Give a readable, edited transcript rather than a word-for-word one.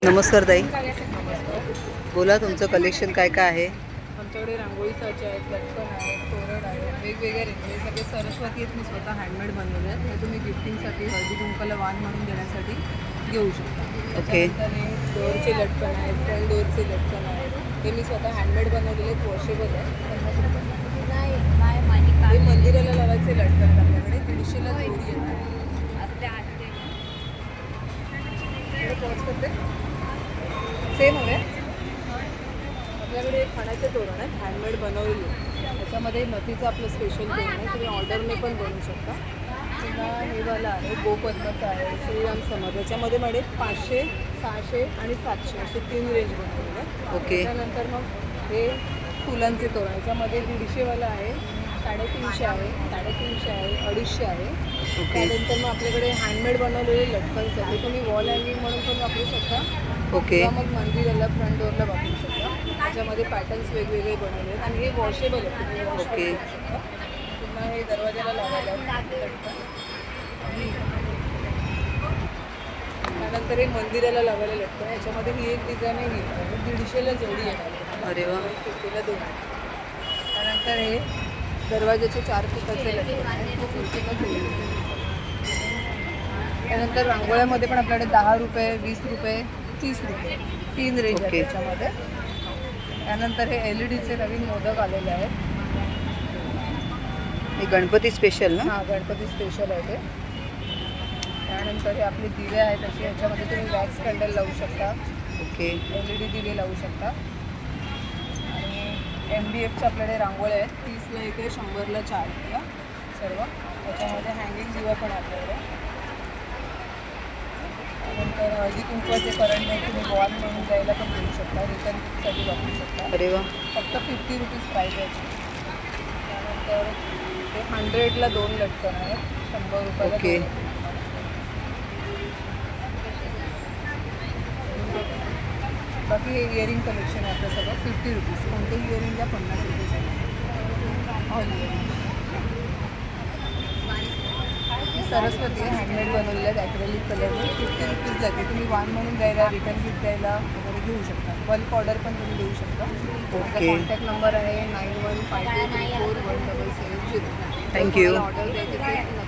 नमस्कार ताई, बोला तुमचं कलेक्शन काय काय आहे? आमच्याकडे रांगोळी साचे आहेत, लटकन आहेत, तोरण आहे, वेगवेगळे रेंज सगळे सरस्वती आहेत. मी स्वतः हँडमेड बनवले आहेत. हे तुम्ही गिफ्टिंगसाठी हळदी कुंकाला वाण म्हणून देण्यासाठी घेऊ शकता. ओके. त्याच्यानंतर हे डोअरचे लटकन आहेत, फ्रंट डोअरचे लटकन आहेत. ते मी स्वतः हँडमेड बनवलेले आहेत, वॉशेबल आहेत. हे मंदिराला लावायचे लटकन आहेत. आपल्याकडे 150ला जोडी येणार. पॉज करते सेम हवे. आपल्याकडे खाण्याचे तोरण आहेत, हँडमेड बनवलेले. त्याच्यामध्ये नथीचं आपलं स्पेशल तोरण आहे. तुम्ही ऑर्डरने पण बनवू शकता. पुन्हा हेवाला आहे, गोपद्माचं आहे, श्रीराम समर्थ. याच्यामध्ये मॅडे 500, 600 आणि 700 असे 3 रेंज बनवलेले आहेत. ओके. त्यानंतर मग हे फुलांचे तोरण. याच्यामध्ये 150वाला आहे, 350 आहे, 350 आहे, 250 आहे. त्यानंतर मग आपल्याकडे हँडमेड बनवलेले लटकन्स आहेत. तुम्ही वॉल हँगिंग म्हणून पण वापरू शकता. ओके. किंवा मग मंदिराला फ्रंट डोअरला वापरू शकता. त्याच्यामध्ये पॅटर्न्स वेगवेगळे बनवले आहेत आणि हे वॉशेबल आहेत. तुम्ही वॉश ओके. करू शकता. पुन्हा हे दरवाजाला लावायला लटकन. त्यानंतर हे मंदिराला लावायला लटकन. याच्यामध्ये ही एक डिझाईन आहे, ही 150ला जोडी आहे. अरे वा. 50ला 2. त्यानंतर हे दरवाजाचे 4 फुटाचे लटकन आहे, 50ला जोडी आहे. त्यानंतर रांगोळ्यामध्ये पण आपल्याकडे 10 रुपये, 20 रुपये, 30 रुपये 3 रेंज आहे ओके. त्याच्यामध्ये. त्यानंतर हे LED नवीन मोदक आलेले आहेत. हे गणपती स्पेशल ना? हां, गणपती स्पेशल आहे ते. त्यानंतर हे आपले दिवे आहेत असे. याच्यामध्ये तुम्ही वॅक्स कॅन्डल लावू शकता. ओके. LED दिवे लावू शकता. आणि MDFचे आपल्याकडे रांगोळ्या आहेत. 30ला एक आहे, 100ला 4 आहे सर्व. त्याच्यामध्ये हँगिंग दिवा पण आपल्याकडे. त्यानंतर हळदी कुंकवाचे करंडे तुम्ही वॉल म्हणून द्यायला पण देऊ शकता, रिटर्नसाठी वापरू शकता. अरे वा. फक्त 50 रुपीज प्राईज आहे. त्यानंतर ते 100ला 2 लटकन आहेत, 100 रुपयाला ओके. 2. बाकी हे इयरिंग कलेक्शन आहे आपलं सगळं 50 रुपीज. कोणत्याही इयरिंगला 50 रुपीज आहे. All earring. सरस्वती हँडमेड बनवलेल्या आहेत ॲक्रेलिक कलरने. 50 रुपीज लागते. तुम्ही वाण म्हणून द्यायला, रिटर्न गिफ्ट द्यायला वगैरे घेऊ शकता. बल्क ऑर्डर पण तुम्ही देऊ शकता. ओके. कॉन्टॅक्ट नंबर आहे 9152341770. थँक्यू. ऑर्डर द्यायची असेल